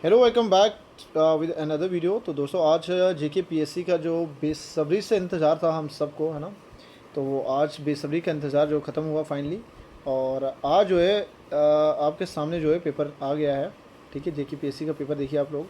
Hello, welcome back with another video. तो दोस्तों आज जेके पीएससी का जो बेसब्री से इंतज़ार था हम सबको, है ना। तो वो आज बेसब्री का इंतज़ार जो ख़त्म हुआ फाइनली, और आज जो है आपके सामने जो है पेपर आ गया है। ठीक है, जेके पीएससी का पेपर देखिए आप लोग।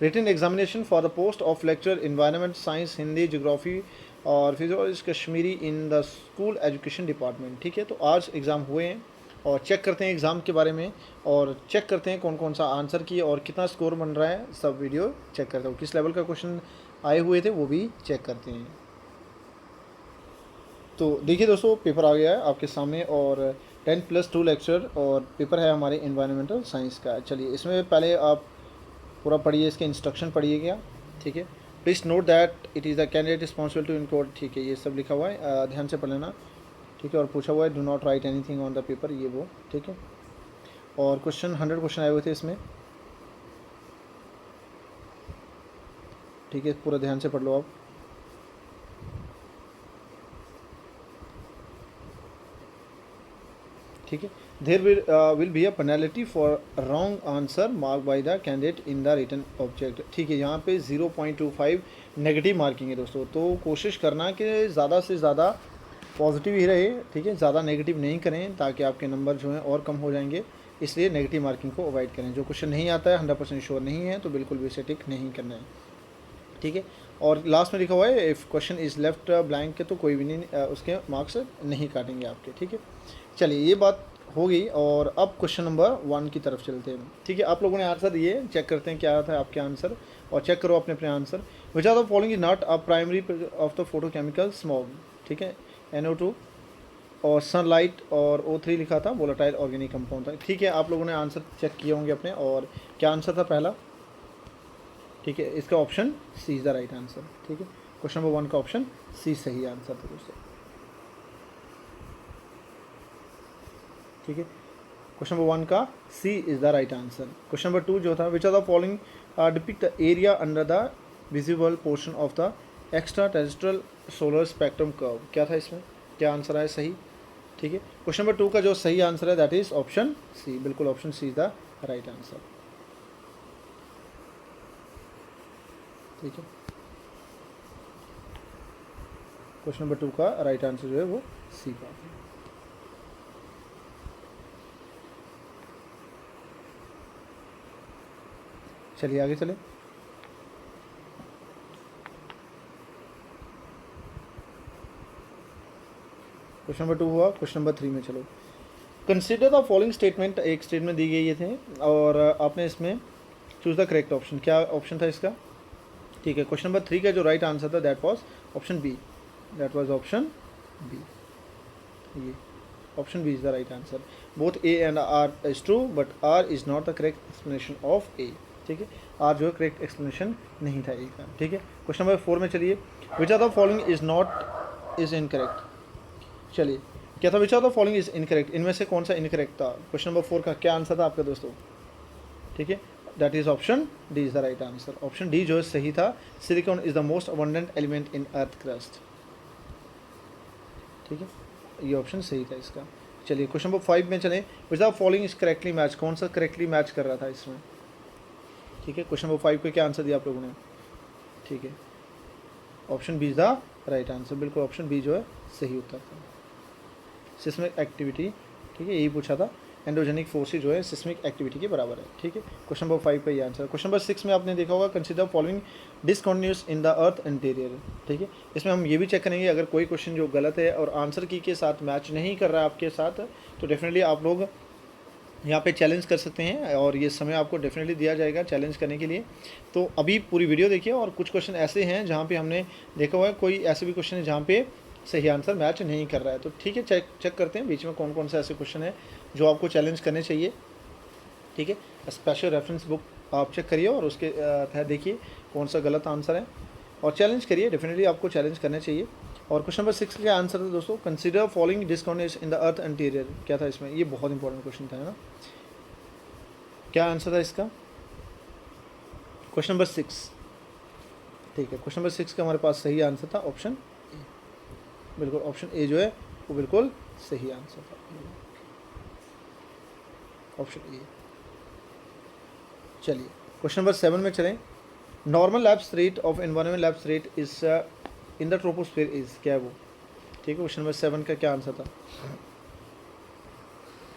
Written examination for the post of lecturer environment science, Hindi, geography और physiology Kashmiri in the school education department. ठीक है, तो आज एग्ज़ाम हुए हैं और चेक करते हैं एग्ज़ाम के बारे में, और चेक करते हैं कौन कौन सा आंसर किए और कितना स्कोर बन रहा है। सब वीडियो चेक करते हो, किस लेवल का क्वेश्चन आए हुए थे वो भी चेक करते हैं। तो देखिए दोस्तों, पेपर आ गया है आपके सामने, और 10+2 लेक्चर और पेपर है हमारे इन्वायरमेंटल साइंस का। चलिए, इसमें पहले आप पूरा पढ़िए, इसके इंस्ट्रक्शन पढ़िएगा। ठीक है, please note that it is the candidate responsible to encode. ठीक है, ये सब लिखा हुआ है, ध्यान से पढ़ लेना। ठीक है, और पूछा हुआ है do not right anything on the paper, ये वो। ठीक है, और क्वेश्चन 100 क्वेश्चन आए हुए थे इसमें। ठीक है, पूरा ध्यान से पढ़ लो आप। ठीक है, there will be a penalty for wrong answer mark by the candidate in the written object. ठीक है, यहाँ पे 0.25 नेगेटिव मार्किंग है दोस्तों। तो कोशिश करना कि ज़्यादा से ज़्यादा पॉजिटिव ही रहे। ठीक है, ज़्यादा नेगेटिव नहीं करें ताकि आपके नंबर जो हैं और कम हो जाएंगे। इसलिए नेगेटिव मार्किंग को अवॉइड करें। जो क्वेश्चन नहीं आता है, 100% श्योर नहीं है, तो बिल्कुल भी इसे टिक नहीं करना है। ठीक है, और लास्ट में लिखा हुआ है if question is left blank के, तो कोई भी नहीं उसके मार्क्स नहीं काटेंगे आपके। ठीक है, चलिए ये बात हो गई, और अब क्वेश्चन नंबर 1 की तरफ चलते हैं। ठीक है, आप लोगों ने आंसर दिए, चेक करते हैं क्या आता है आपके आंसर, और चेक करो अपने अपने answer. Which are the following is not a primary of the photochemical smog. ठीक है, NO2 और सनलाइट, और O3 लिखा था, वोलेटाइल ऑर्गेनिक कंपाउंड था। ठीक है, आप लोगों ने आंसर चेक किए होंगे अपने, और क्या आंसर था पहला। ठीक है, इसका option C is the right answer. ठीक है, क्वेश्चन नंबर 1 का ऑप्शन सी सही आंसर था दोस्तों। ठीक है, क्वेश्चन नंबर 1 का C is the right answer. Question number 2 जो था, which are the following depict the area under the visible portion of the extraterrestrial solar spectrum curve. क्या था इसमें, क्या आंसर आया सही। ठीक है, क्वेश्चन नंबर 2 का जो सही आंसर है दैट इज ऑप्शन सी, बिल्कुल option C is the right answer. ठीक है, क्वेश्चन नंबर 2 का राइट आंसर जो है वो सी का। चलिए आगे चले। क्वेश्चन नंबर 2 हुआ, क्वेश्चन नंबर 3 में चलो। कंसिडर द फॉलोइंग स्टेटमेंट, एक स्टेटमेंट दी गई ये थे, और आपने इसमें चूज द करेक्ट ऑप्शन। क्या ऑप्शन था इसका। ठीक है, क्वेश्चन नंबर 3 का जो राइट आंसर था that was option B, that was option B. ये option B is the right answer. Both A and R is true, but R is not the correct explanation of A. ठीक है, are जो है correct explanation नहीं था ए का। ठीक है, क्वेश्चन नंबर 4 में चलिए, which are the following is not is incorrect. चलिए, क्या था, which are the following is incorrect, इनमें से कौन सा इनकरेक्ट था। क्वेश्चन नंबर 4 का क्या आंसर था आपका दोस्तों। ठीक है, that is option D is the right answer. Option D जो है सही था, silicon is the most abundant element in earth crust. ठीक है, ये ऑप्शन सही था इसका। चलिए, क्वेश्चन नंबर 5 में चलें, which the following is correctly match, कौन सा करेक्टली मैच कर रहा था इसमें। ठीक है, क्वेश्चन नंबर 5 पे क्या आंसर दिया आप लोगों ने। ठीक है, option B is the right answer, बिल्कुल ऑप्शन बी जो है सही उत्तर था। सिस्मिक एक्टिविटी, ठीक है, यही पूछा था, एंडोजेनिक फोर्सेज जो है सिस्मिक एक्टिविटी के बराबर है। ठीक है, क्वेश्चन नंबर 5 का ये आंसर। क्वेश्चन नंबर 6 में आपने देखा होगा, consider following discontinuous in the earth interior. ठीक है, इसमें हम ये भी चेक करेंगे अगर कोई क्वेश्चन जो गलत है और आंसर की के साथ मैच नहीं कर रहा है आपके साथ, तो डेफिनेटली आप लोग यहाँ पे चैलेंज कर सकते हैं, और ये समय आपको डेफिनेटली दिया जाएगा चैलेंज करने के लिए। तो अभी पूरी वीडियो देखिए, और कुछ क्वेश्चन ऐसे हैं जहाँ पे हमने देखा हुआ है, कोई ऐसे भी क्वेश्चन है जहाँ पे सही आंसर मैच नहीं कर रहा है। तो ठीक है, चेक करते हैं बीच में कौन कौन से ऐसे क्वेश्चन है जो आपको चैलेंज करने चाहिए। ठीक है, स्पेशल रेफरेंस बुक आप चेक करिए, और उसके तहत देखिए कौन सा गलत आंसर है, और चैलेंज करिए, डेफिनेटली आपको चैलेंज करने चाहिए। और क्वेश्चन नंबर 6 का आंसर था दोस्तों, consider following discontinuous in the earth interior. क्या था इसमें, ये बहुत इंपॉर्टेंट क्वेश्चन था, है ना। क्या आंसर था इसका, क्वेश्चन नंबर 6। ठीक है, क्वेश्चन नंबर 6 का हमारे पास सही आंसर था ऑप्शन ए, बिल्कुल ऑप्शन ए जो है वो बिल्कुल सही आंसर था, ऑप्शन ए। चलिए, क्वेश्चन नंबर 7 में चलें। Normal lapse rate of environment lapse rate is in the troposphere is, क्या है वो? ठीक है, क्वेश्चन नंबर 7 का क्या आंसर था?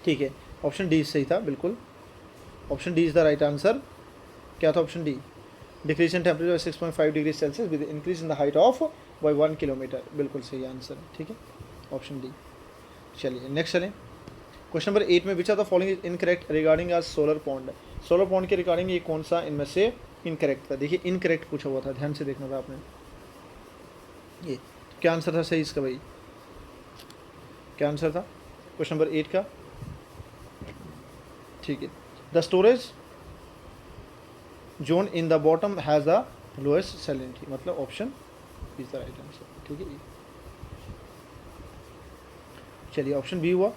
ठीक है, ऑप्शन डी सही था, बिल्कुल option D is the right answer. क्या था option D? Decrease in temperature 6.5 degree Celsius with increase in the height of by 1 kilometre, बिल्कुल सही आंसर है। ठीक है, ऑप्शन डी। चलिए नेक्स्ट चलें। क्वेश्चन नंबर 8 में which are the following is incorrect regarding आज सोलर पॉन्ड। सोलर पॉन्ड के रिगार्डिंग ये कौन सा इनमें से इनकरेक्ट था? देखिए इनकरेक्ट पूछा हुआ था, ध्यान से देखना था आपने। ये क्या आंसर था सही इसका भाई? क्या आंसर था क्वेश्चन नंबर 8 का? ठीक है, the storage zone in the bottom has the lowest salinity, मतलब option is the right answer. ठीक है, चलिए ऑप्शन बी हुआ।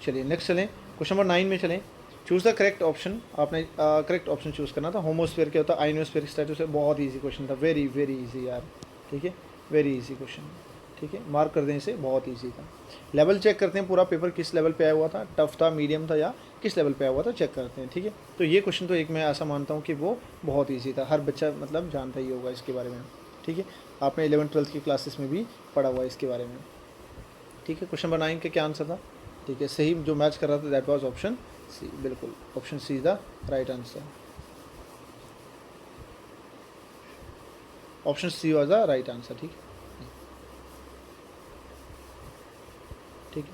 चलिए नेक्स्ट चलें, क्वेश्चन नंबर 9 में चलें। चूज़ द करेक्ट ऑप्शन, आपने करेक्ट ऑप्शन चूज़ करना था। होमोस्फीयर क्या होता है? आइनोस्फीयर स्टेटस है, बहुत इजी क्वेश्चन था, वेरी वेरी इजी यार। ठीक है, वेरी इजी क्वेश्चन। ठीक है, मार्क कर दें इसे, बहुत इजी था। लेवल चेक करते हैं, पूरा पेपर किस लेवल पे आया हुआ था, टफ था, मीडियम था या किस लेवल पे आया हुआ था, चेक करते हैं। ठीक है, तो ये क्वेश्चन तो एक मैं ऐसा मानता हूँ कि वो बहुत ईजी था, हर बच्चा मतलब जानता ही होगा इसके बारे में। ठीक है, आपने 11th-12th की क्लासेस में भी पढ़ा हुआ है इसके बारे में। ठीक है, क्वेश्चन नंबर 9 का क्या आंसर था? ठीक है, सही जो मैच कर रहा था दैट वाज ऑप्शन सी, बिल्कुल option C is the right answer. Option C was the right answer. ठीक है, ठीक है,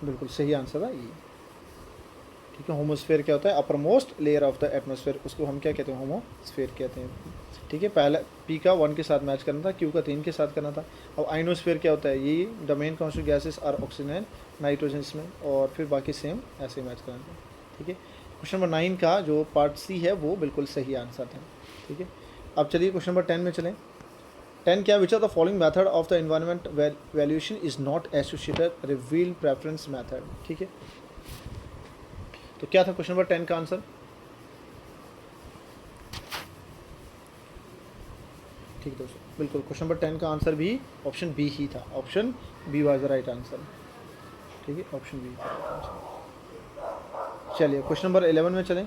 बिल्कुल सही आंसर है ये। ठीक है, होमोस्फीयर क्या होता है? Upper most layer of the atmosphere, उसको हम क्या कहते हैं? होमोस्फीयर कहते हैं। ठीक है, पहला पी का 1 के साथ मैच करना था, क्यू का 3 के साथ करना था। अब आइनोस्फीयर क्या होता है? ये the main constituent gases are oxygen and nitrogen इसमें, और फिर बाकी सेम ऐसे मैच करना था। ठीक है, क्वेश्चन नंबर 9 का जो पार्ट सी है वो बिल्कुल सही आंसर था। ठीक है, अब चलिए क्वेश्चन नंबर 10 में चलें। 10 क्या? Which are the following method of the environment valuation is not associated reveal preference method. ठीक है, तो क्या था क्वेश्चन नंबर 10 का आंसर? ठीक है दोस्तों, बिल्कुल क्वेश्चन नंबर 10 का आंसर भी ऑप्शन बी ही था, option B was the right answer. ठीक है, ऑप्शन बी। चलिए क्वेश्चन नंबर 11 में चलें।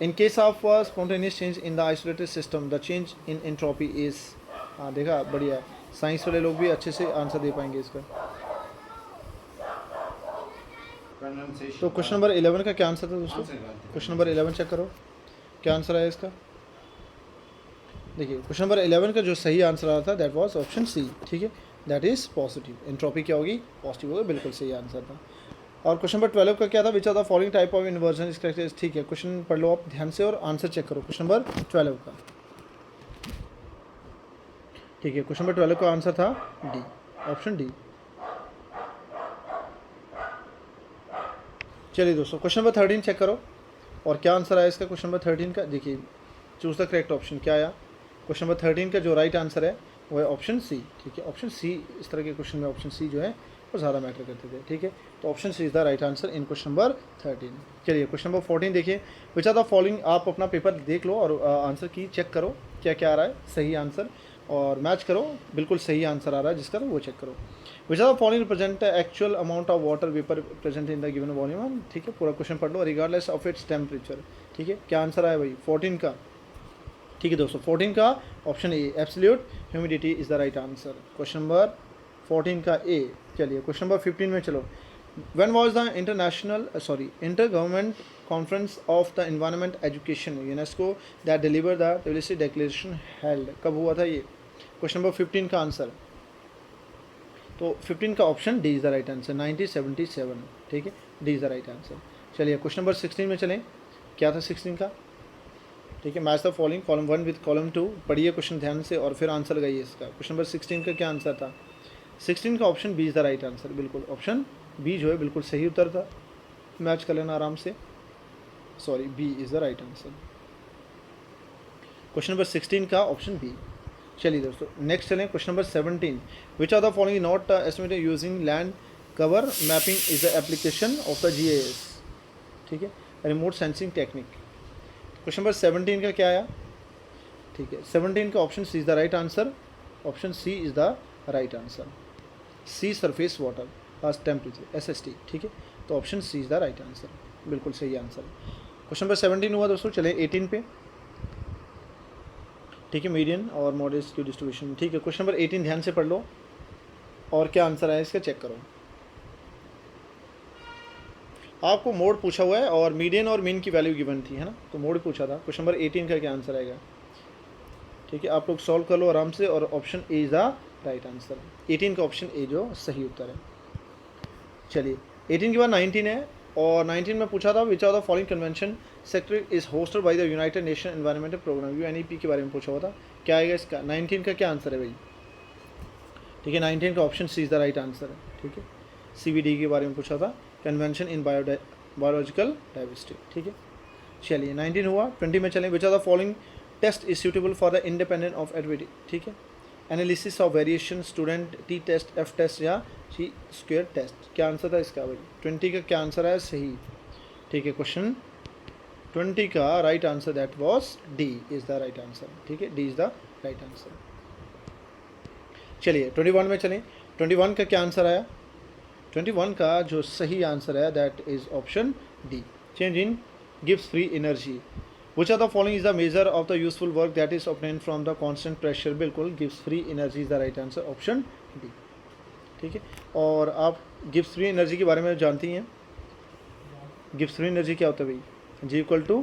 In case of spontaneous change in the isolated system the change in entropy is, हाँ देखा, बढ़िया है, साइंस वाले लोग भी अच्छे से आंसर दे पाएंगे इसका। तो क्वेश्चन नंबर 11 का क्या आंसर था दोस्तों? क्वेश्चन नंबर 11 चेक करो, क्या आंसर है इसका? देखिए क्वेश्चन नंबर 11 का जो सही आंसर आ रहा था दैट वाज ऑप्शन सी। ठीक है, दैट इज पॉजिटिव, एंट्रोपी क्या होगी? पॉजिटिव होगी, बिल्कुल सही आंसर था। और क्वेश्चन नंबर 12 का क्या था? Which are the following type of inversion is correct. ठीक है, क्वेश्चन पढ़ लो आप ध्यान से और आंसर चेक करो क्वेश्चन नंबर 12 का। ठीक है, क्वेश्चन नंबर 12 का आंसर था डी, ऑप्शन डी। चलिए दोस्तों क्वेश्चन नंबर 13 चेक करो, और क्या आंसर आया इसका क्वेश्चन नंबर 13 का? देखिए चूज़ द करेक्ट ऑप्शन, क्या आया क्वेश्चन नंबर 13 का जो राइट आंसर है वो है ऑप्शन सी। ठीक है, ऑप्शन सी, इस तरह के क्वेश्चन में ऑप्शन सी जो है वो ज़्यादा मैटर करते थे। ठीक है, तो option C is the right answer in question number 13। चलिए क्वेश्चन नंबर 14 देखिए, विच आर द फॉलोइंग, आप अपना पेपर देख लो और आंसर की चेक करो क्या क्या आ रहा है सही आंसर, और मैच करो, बिल्कुल सही आंसर आ रहा है जिसका तो वो चेक करो। Which are the following represent actual amount of water vapour present in the given volume. ठीक है, पूरा क्वेश्चन पढ़ लो रिगार्डलेस ऑफ इट्स टेम्परेचर। ठीक है, क्या आंसर आया भाई 14 का? ठीक है दोस्तों, 14 का option A absolute humidity is the right answer, question number 14 का ए। चलिए क्वेश्चन नंबर 15 में चलो। When was the inter government conference of the environment education UNESCO that deliver the WC declaration held, कब हुआ था ये? क्वेश्चन नंबर 15 का answer, तो 15 का option D is the right answer, 1977। ठीक है, D is the right answer. चलिए क्वेश्चन नंबर 16 में चलें, क्या था 16 का? ठीक है, match the following column 1 with column 2, पढ़िए क्वेश्चन ध्यान से और फिर आंसर लगाइए इसका। क्वेश्चन नंबर 16 का क्या आंसर था? 16 का option B is the right answer, बिल्कुल ऑप्शन बी जो है बिल्कुल सही उत्तर था, मैच कर लेना आराम से, sorry B is the right answer, question number 16 का ऑप्शन बी। चलिए दोस्तों नेक्स्ट चलें, question number 17, which are the following not estimated using land cover mapping is the application of the GIS। ठीक है, remote sensing technique. Question number 17 का क्या आया? ठीक है, 17 का option C is the right answer, option C is the right answer, C surface water आज temperature SST। ठीक है, तो option C is the right answer. बिल्कुल सही आंसर है। क्वेश्चन नंबर 17 हुआ दोस्तों, चले 18 पे। ठीक है, मीडियन और मॉडरेट की डिस्ट्रीब्यूशन। ठीक है, क्वेश्चन नंबर 18 ध्यान से पढ़ लो और क्या आंसर है इसका चेक करो। आपको मोड पूछा हुआ है और मीडियन और मीन की वैल्यू गिवन थी, है ना, तो मोड पूछा था। क्वेश्चन नंबर 18 का क्या आंसर आएगा? ठीक है, आप लोग सॉल्व कर लो आराम से, और option A is the right answer. 18 का ऑप्शन ए जो सही उत्तर है। चलिए 18 के बाद 19 है, और 19 में पूछा था which are the following convention secretary is hosted by the United Nation environmental programme, UNEP के बारे में पूछा हुआ था। क्या आएगा इसका? 19 का क्या आंसर है भाई? ठीक है, 19 का option C is the right answer है। ठीक है, सीबीडी के बारे में पूछा था, कन्वेंशन इन बायोलॉजिकल डाइवर्सिटी। ठीक है, चलिए 19 हुआ। 20 में चलें, which are the following test is suitable for the independent of additivity. ठीक है, analysis of variation, student, t test, F test या ची स्क्वेयर टेस्ट। क्या आंसर था इसका भाई? 20 का क्या आंसर है? सही। ठीक है, क्वेश्चन 20 का right answer that was D is the right answer. ठीक है, D is the right answer. चलिए 21 में चलें। 21 का क्या आंसर आया? 21 का जो सही आंसर है that is option D, change in गिव्स free energy. Which are the following is the measure of the useful work that is obtain from the constant pressure. बिल्कुल, गिव्स free energy is the right answer, option D. ठीक है, और आप gives free energy के बारे में जानती हैं? गिव्स फ्री एनर्जी क्या होता है भाई? जी इक्वल टू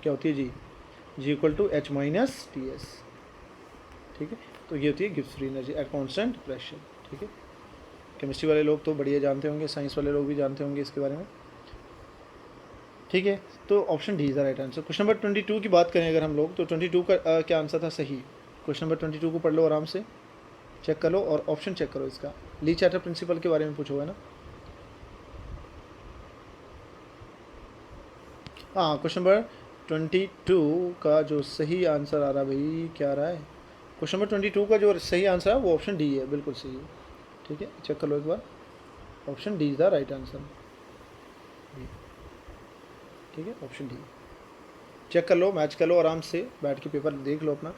क्या होती है? G equal to H minus T S. ठीक है, तो ये होती है गिव्स free energy at constant pressure. ठीक है, केमिस्ट्री वाले लोग तो बढ़िया जानते होंगे, साइंस वाले लोग भी जानते होंगे इसके बारे में। ठीक है, तो option D is the right answer. Question number 22 की बात करें अगर हम लोग, तो 22 का क्या आंसर था? सही। क्वेश्चन नंबर 22 को पढ़ लो आराम से, चेक कर लो और ऑप्शन चेक करो इसका। ली चैटर प्रिंसिपल के बारे में पूछा हुआ है ना। हाँ, क्वेश्चन नंबर 22 का जो सही आंसर आ रहा है भाई, क्या आ रहा है? क्वेश्चन नंबर 22 का जो सही आंसर है वो ऑप्शन डी है, बिल्कुल सही है। ठीक है, चेक कर लो एक बार, option D is the right answer. ठीक है, ऑप्शन डी। चेक कर लो, मैच कर लो आराम से, बैठ के पेपर देख लो अपना,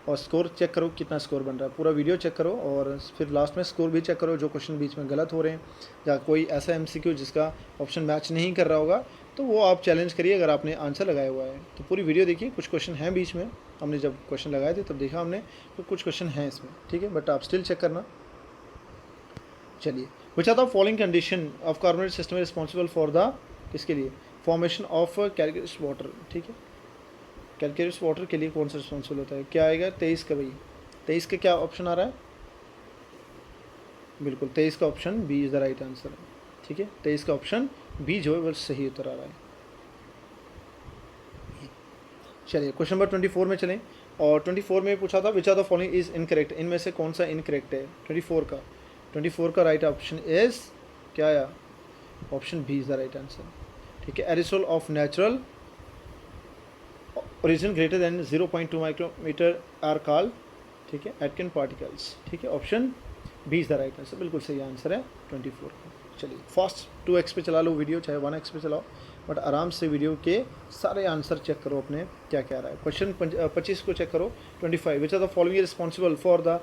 और स्कोर चेक करो कितना स्कोर बन रहा है। पूरा वीडियो चेक करो और फिर लास्ट में स्कोर भी चेक करो, जो क्वेश्चन बीच में गलत हो रहे हैं या कोई ऐसा एमसीक्यू जिसका ऑप्शन मैच नहीं कर रहा होगा, तो वो आप चैलेंज करिए अगर आपने आंसर लगाया हुआ है। तो पूरी वीडियो देखिए, कुछ क्वेश्चन हैं बीच में, हमने जब क्वेश्चन लगाए थे तब देखा हमने, तो कुछ क्वेश्चन हैं इसमें। ठीक है, बट आप स्टिल चेक करना। चलिए, which are the following condition of carbonate system responsible for the, किसके लिए? Formation of calculus water. ठीक है, कैल्कुलस वाटर के लिए कौन सा रिस्पॉन्सिबल होता है? क्या आएगा 23 का भाई? 23 का क्या ऑप्शन आ रहा है? बिल्कुल 23 का option B is the right answer है। ठीक है, 23 का ऑप्शन बी जो है वो सही उत्तर आ रहा है। चलिए क्वेश्चन नंबर 24 में चलें, और 24 में पूछा था which are the following is incorrect, इनमें से कौन सा इनकरेक्ट है? 24 का राइट ऑप्शन इज क्या आया? Option B is the right answer. ठीक है, aerosol of natural origin greater than 0.2 micrometre are called, ठीक है, एटकिन पार्टिकल्स। ठीक है, option B is the right answer, बिल्कुल सही आंसर है 24 का। चलिए फास्ट 2x पे चला लो वीडियो, चाहे 1x पे चलाओ, बट आराम से वीडियो के सारे आंसर चेक करो अपने क्या क्या रहा है। क्वेश्चन 25 को चेक करो। 25 which are the following responsible for the,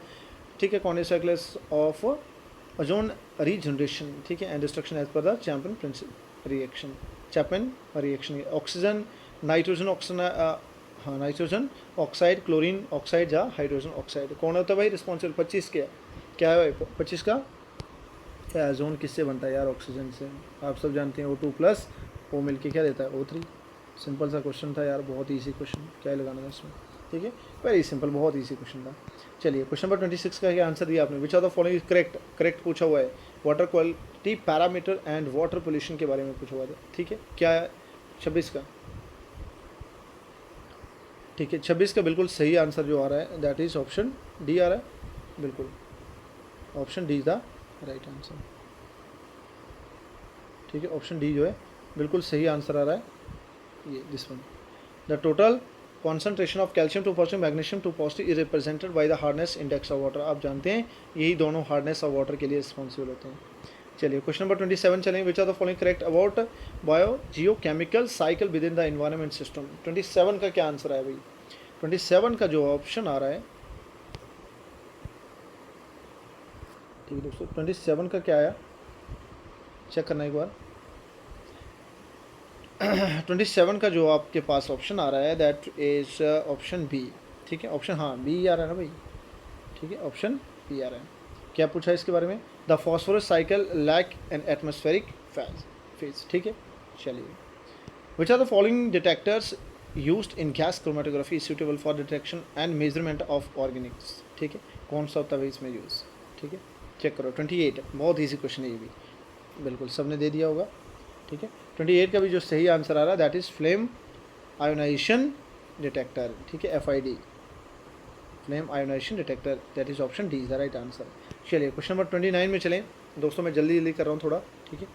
ठीक है, कॉन्डेंसाइक्लिस ऑफ ओजोन रीजनरेशन। ठीक है, and destruction as per the champion principal reaction, Chapman reaction. Oxygen, nitrogen oxygen, हाँ नाइट्रोजन ऑक्साइड, क्लोरीन ऑक्साइड या हाइड्रोजन ऑक्साइड, कौन होता है भाई रिस्पॉन्सिबल? 25 के क्या है भाई? 25 का क्या, ओजोन किससे बनता है यार? ऑक्सीजन से। आप सब जानते हैं O2 प्लस वो मिलके क्या देता है? O3। सिंपल सा क्वेश्चन था यार, बहुत ईजी क्वेश्चन, क्या ही लगाना था इसमें। ठीक है, वेरी सिंपल, बहुत ईजी क्वेश्चन था। चलिए क्वेश्चन नंबर 26 का क्या आंसर दिया आपने? Which are the following correct, correct पूछा हुआ है। Water quality parameter and water pollution के बारे में पूछा हुआ था। ठीक है, क्या है 26 का? ठीक है, 26 का बिल्कुल सही आंसर जो आ रहा है दैट इज ऑप्शन डी आ रहा है, बिल्कुल option D is the right answer. ठीक है, ऑप्शन डी जो है बिल्कुल सही आंसर आ रहा है, ये this one. The total concentration of calcium two positive, magnesium two positive is represented by the hardness index of water. आप जानते हैं यही दोनों हार्डनेस ऑफ वाटर के लिए रिस्पॉन्सिबल होते हैं। चलिए क्वेश्चन नंबर 27 चलें। Which are the following correct about biogeochemical cycle within the environment system. 27 का क्या आंसर है भाई? 27 का जो ऑप्शन आ रहा है, ठीक है दोस्तों, 27 का क्या आया? चेक करना एक बार। 27 का जो आपके पास ऑप्शन आ रहा है दैट इज ऑप्शन बी। ठीक है, ऑप्शन हाँ बी आ रहा है ना भाई। ठीक है, ऑप्शन बी आ रहा है। क्या पूछा है इसके बारे में? The phosphorus cycle lack an atmospheric phase. ठीक है, चलिए। Which are the following detectors used in gas chromatography suitable for detection and measurement of organics. ठीक है, कौन सा होता है इसमें यूज़? ठीक है, चेक करो। 28, बहुत ईजी क्वेश्चन है ये भी, बिल्कुल सबने दे दिया होगा। ठीक है, 28 का भी जो सही आंसर आ रहा है that is flame ionisation detector. ठीक है, FID, flame ionisation detector, that is option D is the right answer. चलिए क्वेश्चन नंबर 29 में चलें दोस्तों। मैं जल्दी जल्दी कर रहा हूँ थोड़ा, ठीक है,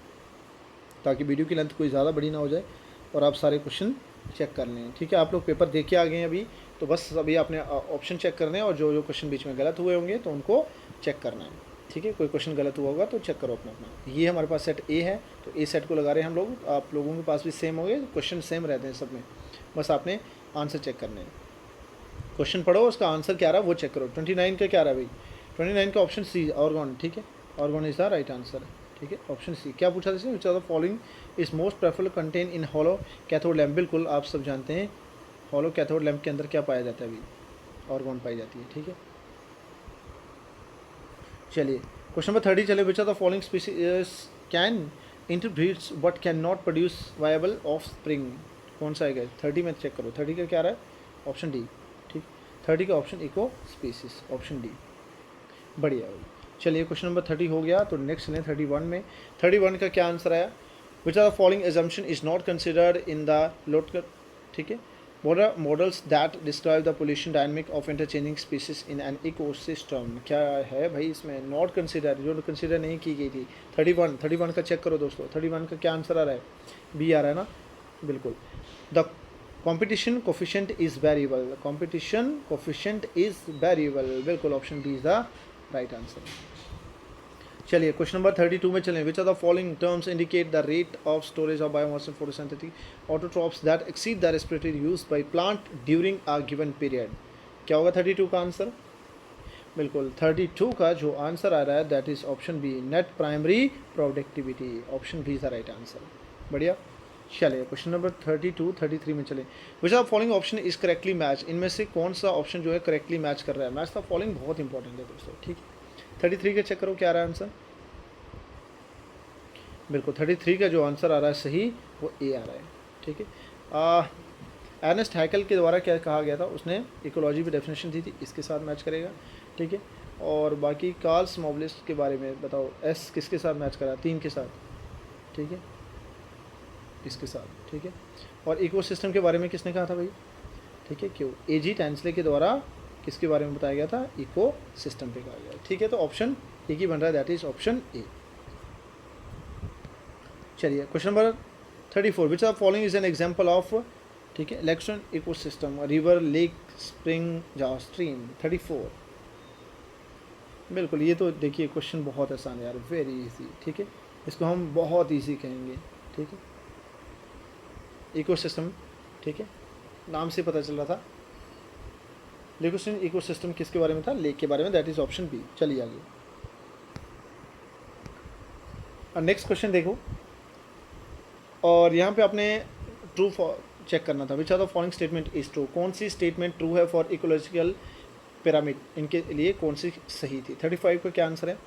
ताकि वीडियो की लेंथ कोई ज़्यादा बड़ी ना हो जाए और आप सारे क्वेश्चन चेक कर लें। ठीक है, आप लोग पेपर देख के आ गए हैं अभी, तो बस अभी आपने ऑप्शन चेक करने हैं और जो जो क्वेश्चन बीच में गलत हुए होंगे तो उनको चेक करना है। ठीक है, कोई क्वेश्चन गलत हुआ होगा तो चेक करो अपना अपना। ये हमारे पास सेट ए है, तो ए सेट को लगा रहे हैं हम लोग। आप लोगों के पास भी सेम होंगे, क्वेश्चन सेम रहते हैं सब में, बस आपने आंसर चेक करने हैं। क्वेश्चन पढ़ो, उसका आंसर क्या रहा वो चेक करो। 29 का क्या रहा भाई? 29 का ऑप्शन सी, ऑर्गन। ठीक है, argon is the right answer. ठीक है, ऑप्शन सी। क्या पूछा था इसमें? Which are the following is most preferable contain in hollow cathode lamp. बिल्कुल आप सब जानते हैं हॉलो कैथोड लैम्प के अंदर क्या पाया जाता है? अभी ऑर्गन पाई जाती है। ठीक है, चलिए क्वेश्चन नंबर 30 चले। Which are the following species can interbreeds but can not produce viable offspring. कौन सा है? 30 में चेक करो। 30 का क्या रहा है? Option D. ठीक, 30 का option eco species, option D. बढ़िया भाई, चलिए क्वेश्चन नंबर 30 हो गया, तो नेक्स्ट चलें 31 में। 31 का क्या आंसर आया? Which are the following assumption is not considered in the lot. ठीक है, models that describe the population dynamic of interchanging species in an ecosystem. क्या है भाई इसमें? नॉट कंसिडर, जो कंसिडर नहीं की गई थी। 31 का चेक करो दोस्तों। 31 का क्या आंसर आ रहा है? बी आ रहा है ना, बिल्कुल। The competition coefficient is variable, competition coefficient is variable, बिल्कुल option B is the right answer. चलिए क्वेश्चन नंबर 32 में चलें। Which are the following terms indicate the rate of storage of biomass in photosynthetic autotrophs that exceed the respiratory use by plant during a given period. क्या होगा 32 का answer? बिल्कुल 32 का जो answer आ रहा है that is option B, net primary productivity, option B is the right answer. बढ़िया, चलिए क्वेश्चन नंबर 32 33 में चले। Which are following option is correctly match. इनमें से कौन सा ऑप्शन जो है करेक्टली मैच कर रहा है? मैच द फॉलोइंग बहुत इंपॉर्टेंट है दोस्तों। ठीक है, 33 का चेक करो क्या रहा है आंसर। बिल्कुल 33 का जो आंसर आ रहा है सही वो ए आ रहा है। ठीक है, एर्नेस्ट हैकेल के द्वारा क्या कहा गया था? उसने इकोलॉजी की डेफिनेशन दी थी, इसके साथ मैच करेगा। ठीक है, और बाकी कार्ल्स मोबलिस्ट के बारे में बताओ, एस किसके साथ मैच करा? 3 के साथ। ठीक है, इसके साथ। ठीक है, और इकोसिस्टम के बारे में किसने कहा था भाई? ठीक है, क्यों? AG टैंसले के द्वारा किसके बारे में बताया गया था? इको सिस्टम पे कहा गया। ठीक है, तो ऑप्शन एक ही बन रहा है, दैट इज ऑप्शन ए। चलिए question number 34। Which are following is an example of, ठीक है, electron ecosystem, river, lake, spring, या स्ट्रीम। 34, बिल्कुल ये तो देखिए क्वेश्चन बहुत आसान है यार, वेरी इजी। ठीक है, इसको हम बहुत इजी कहेंगे। ठीक है, इको सिस्टम, ठीक है, नाम से पता चल रहा था। लेकिन इको सिस्टम किसके बारे में था? लेक के बारे में, दैट इज ऑप्शन बी। चलिए आगे, नेक्स्ट क्वेश्चन देखो, और यहाँ पे आपने ट्रू चेक करना था। Which are the following statement is true. कौन सी स्टेटमेंट ट्रू है फॉर इकोलॉजिकल पिरामिड, इनके लिए कौन सी सही थी? 35 का क्या आंसर है?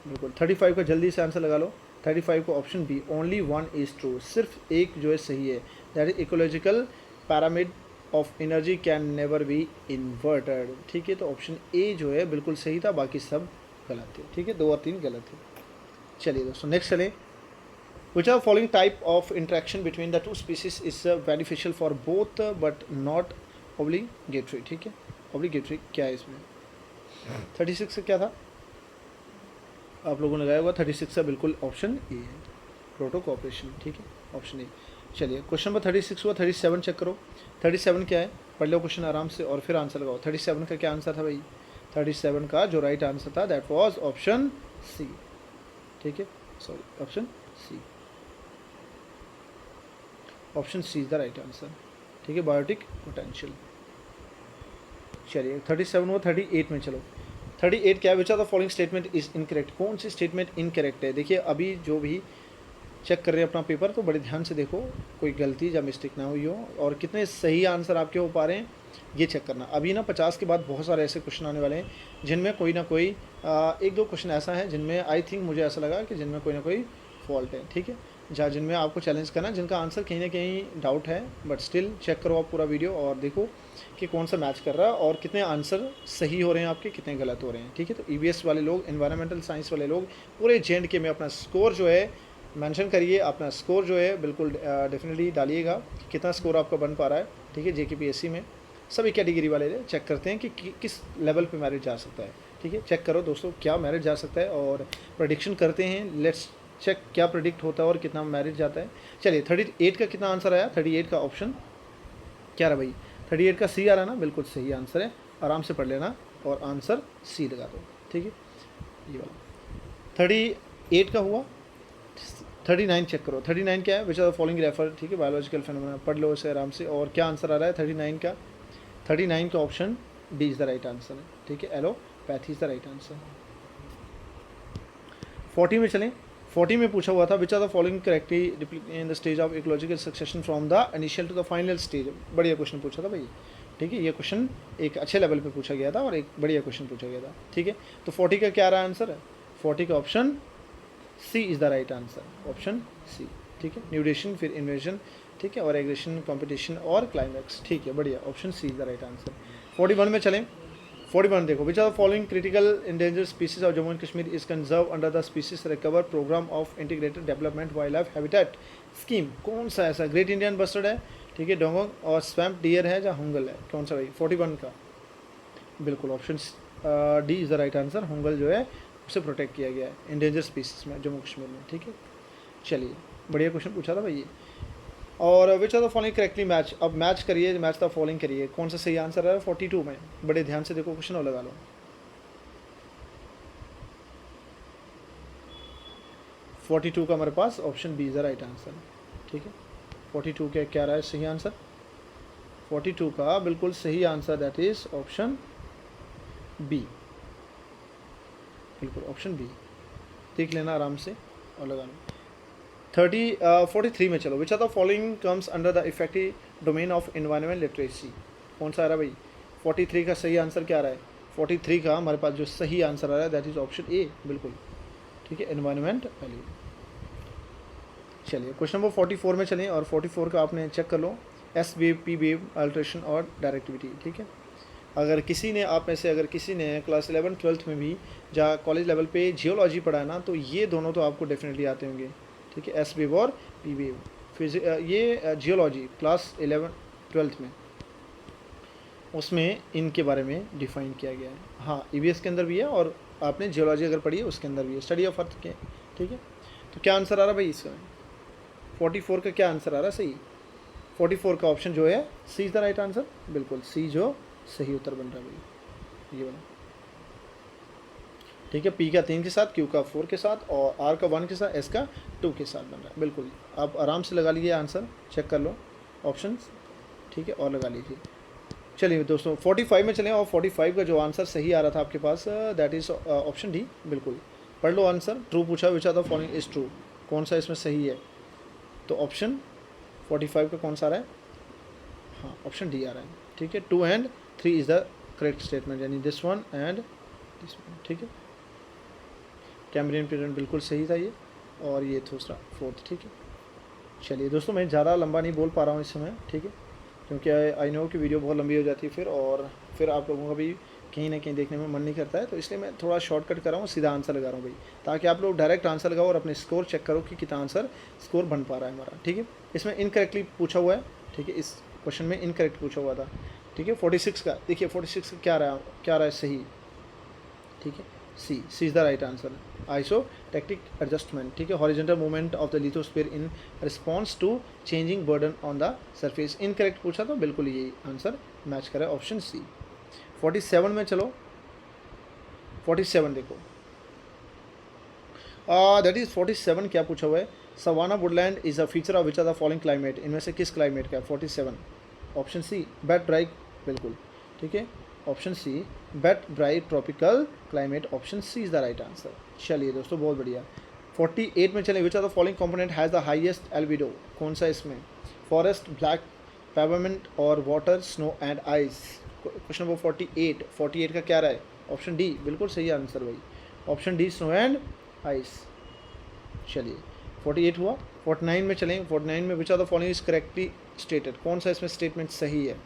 बिल्कुल 35 का जल्दी से आंसर लगा लो। 35 को option B, only one is true, सिर्फ एक जो है सही है, that is ecological pyramid of energy can never be inverted. ठीक है, तो ऑप्शन ए जो है बिल्कुल सही था, बाकी सब गलत थे। ठीक है, 2 और 3 गलत थे। चलिए दोस्तों नेक्स्ट चले। Which are following type of interaction between the two species is beneficial for both but not obligatory. ठीक है, ऑब्लिगेटरी क्या है इसमें? 36 से क्या था आप लोगों ने लगाया हुआ? 36 का बिल्कुल ऑप्शन ए है, प्रोटो कोऑपरेशन। ठीक है, ऑप्शन ए। चलिए क्वेश्चन नंबर 36 हुआ। 37 चेक करो। 37 क्या है? पढ़ लो क्वेश्चन आराम से और फिर आंसर लगाओ। 37 का क्या आंसर था भाई? 37 का जो राइट आंसर था दैट वाज ऑप्शन सी। ठीक है, sorry, option C, option C is the right answer. ठीक है, बायोटिक पोटेंशियल। चलिए 37 हुआ। 38 में चलो। 38 क्या है? Which are the following statement is incorrect. कौन सी स्टेटमेंट इनकरेक्ट है? देखिए अभी जो भी चेक कर रहे हैं अपना पेपर तो बड़े ध्यान से देखो, कोई गलती या मिस्टेक ना हुई हो, और कितने सही आंसर आपके हो पा रहे हैं ये चेक करना। अभी ना 50 के बाद बहुत सारे ऐसे क्वेश्चन आने वाले हैं जिनमें कोई ना कोई एक दो क्वेश्चन ऐसा है जिनमें आई थिंक मुझे ऐसा लगा कि जिनमें कोई ना कोई फॉल्ट है, ठीक है, जहाँ जिनमें आपको चैलेंज करना, जिनका आंसर कहीं ना कहीं डाउट है, बट स्टिल चेक करो आप पूरा वीडियो और देखो कि कौन सा मैच कर रहा है और कितने आंसर सही हो रहे हैं आपके, कितने गलत हो रहे हैं, ठीक है। तो ईवीएस वाले लोग, एनवायरमेंटल साइंस वाले लोग पूरे JNK में अपना स्कोर जो है मेंशन करिए, अपना स्कोर जो है बिल्कुल डेफिनेटली डालिएगा कि कितना स्कोर आपका बन पा रहा है, ठीक है। JKPSC में सभी कैटेगरी वाले चेक करते हैं कि किस लेवल पे मेरिट जा सकता है, ठीक है। चेक करो दोस्तों क्या मेरिट जा सकता है और प्रेडिक्शन करते हैं, लेट्स चेक क्या प्रेडिक्ट होता है और कितना मेरिट जाता है। चलिए 38 का कितना आंसर आया, 38 का ऑप्शन क्या रहा भाई, 38 का सी आ रहा ना, बिल्कुल सही आंसर है, आराम से पढ़ लेना और आंसर सी लगा दो, ठीक है। ये वाला 38 का हुआ। 39 चेक करो, 39 क्या है, which are the following refer, ठीक है, बायोलॉजिकल फिनोमेना, पढ़ लो इसे आराम से। और क्या आंसर आ रहा है 39 का option D is the right answer है, ठीक है, allopathy is the right answer. 40 में चलें, 40 में पूछा हुआ था which are the following correctly in the stage of ecological succession from the initial to the final stage. बढ़िया क्वेश्चन पूछा था भाई, ठीक है, ये क्वेश्चन एक अच्छे लेवल पे पूछा गया था और एक बढ़िया क्वेश्चन पूछा गया था, ठीक है। तो 40 का क्या रहा आंसर है, 40 का option C is the right answer, option C, ठीक है। न्यूट्रिशन, फिर इन्वेजन, ठीक है, और एग्रेशन, कॉम्पिटिशन और क्लाइमैक्स, ठीक है, बढ़िया, option C is the right answer. 41 में चलें, 41 देखो, which are the following critical endanger species of Jammu and Kashmir is conserve under the species recover programme of integrated development wild life habitat scheme. कौन सा ऐसा, ग्रेट इंडियन बस्टर्ड है, ठीक है, डोंगोंग और स्वैम्प डियर है, या हुंगल है, कौन सा भाई 41 का, बिल्कुल option D is the right answer. हुंगल जो है उसे प्रोटेक्ट किया गया है इंडेंजर स्पीसीज में जम्मू कश्मीर में, ठीक है। चलिए बढ़िया क्वेश्चन पूछा था भाई ये। और which are the following correctly match, अब मैच करिए, मैच द फॉलोइंग करिए, कौन सा सही आंसर है 42 में, बड़े ध्यान से देखो क्वेश्चन और लगा लो। 42 का हमारे पास option B is the right answer, ठीक है। 42 का क्या रहा है सही आंसर, 42 का बिल्कुल सही answer that is option B, बिल्कुल ऑप्शन बी, देख लेना आराम से और लगा लो। 43 में चलो, which are the following comes under the effective domain of environment literacy, कौन सा आ रहा है भाई 43 का सही आंसर क्या आ रहा है, 43 का हमारे पास जो सही आंसर आ रहा है दैट इज ऑप्शन ए, बिल्कुल, ठीक है, एनवायरमेंट वैल्यू। चलिए क्वेश्चन नंबर 44 में चलें और 44 का आपने चेक कर लो, S wave, P wave, alteration और डायरेक्टिविटी, ठीक है। अगर किसी ने आप में से अगर किसी ने क्लास 11 12th में भी या कॉलेज लेवल पे जियोलॉजी पढ़ा है ना, तो ये दोनों तो आपको डेफिनेटली आते होंगे, ठीक है, एस वेव और पी वेव। ये जियोलॉजी क्लास 11 12th में उसमें इनके बारे में डिफाइन किया गया है। हाँ ईवीएस के अंदर भी है और आपने जियोलॉजी अगर पढ़ी है उसके अंदर भी है, स्टडी ऑफ अर्थ के, ठीक है। तो क्या आंसर आ रहा भाई इसमें 44 का क्या आंसर आ रहा है सही, 44 का ऑप्शन जो है C is the right answer, बिल्कुल सी जो सही उत्तर बन रहा है भाई, ये बना, ठीक है। पी का 3 के साथ, क्यू का 4 के साथ और आर का 1 के साथ, एस का 2 के साथ बन रहा है, बिल्कुल। आप आराम से लगा लीजिए आंसर, चेक कर लो ऑप्शन, ठीक है, और लगा लीजिए। चलिए दोस्तों 45 में चलें और 45 का जो आंसर सही आ रहा था आपके पास दैट इज़ ऑप्शन डी, बिल्कुल पढ़ लो आंसर। ट्रू पूछा, which are the following is true, कौन सा इसमें सही है, तो ऑप्शन 45 का कौन सा आ रहा है, हाँ ऑप्शन डी आ रहा है, ठीक है। 2 and 3 is the correct statement, यानी this one and this one, ठीक है। कैम्ब्रियन पीरियड बिल्कुल सही था ये, और ये दूसरा 4th, ठीक है। चलिए दोस्तों मैं ज़्यादा लंबा नहीं बोल पा रहा हूँ इस समय, ठीक है, क्योंकि आई नो कि वीडियो बहुत लंबी हो जाती है फिर आप लोगों का भी कहीं ना कहीं देखने में मन नहीं करता है, तो इसलिए मैं थोड़ा शॉर्टकट कर रहा हूँ, सीधा आंसर लगा रहा हूँ भाई, ताकि आप लोग डायरेक्ट आंसर लगाओ और अपने स्कोर चेक करो कि कितना आंसर स्कोर बन पा रहा है हमारा, ठीक है। इसमें इनकरेक्टली पूछा हुआ है, ठीक है, इस क्वेश्चन में इनकरेक्ट पूछा हुआ था, ठीक है। 46 का देखिए, 46 का क्या रहा है सही, ठीक है, C is the right answer. Isostatic adjustment, ठीक है, horizontal movement of the lithosphere in response to changing burden on the surface, incorrect पूछा तो बिल्कुल यही आंसर मैच करा ऑप्शन सी। 47 में चलो, 47 देखो, दैट इज़ 47 क्या पूछा हुआ है, savanna woodland is a feature of which are the following climate, इनमें से किस क्लाइमेट का है 47, ऑप्शन सी वेट ड्राई, बिल्कुल, ठीक है, option C wet dry tropical climate, option C is the right answer. चलिए दोस्तों बहुत बढ़िया, 48 में चलें, which are the following component has the highest albedo, कौन सा इसमें, फॉरेस्ट, ब्लैक पेवरमेंट और water, snow and ice. Question number 48 का क्या रहा है, ऑप्शन डी बिल्कुल सही आंसर भाई, option D snow and ice. चलिए 48 हुआ। 49 में चलें, 49 में which are the following is correctly stated, कौन सा इसमें स्टेटमेंट सही है।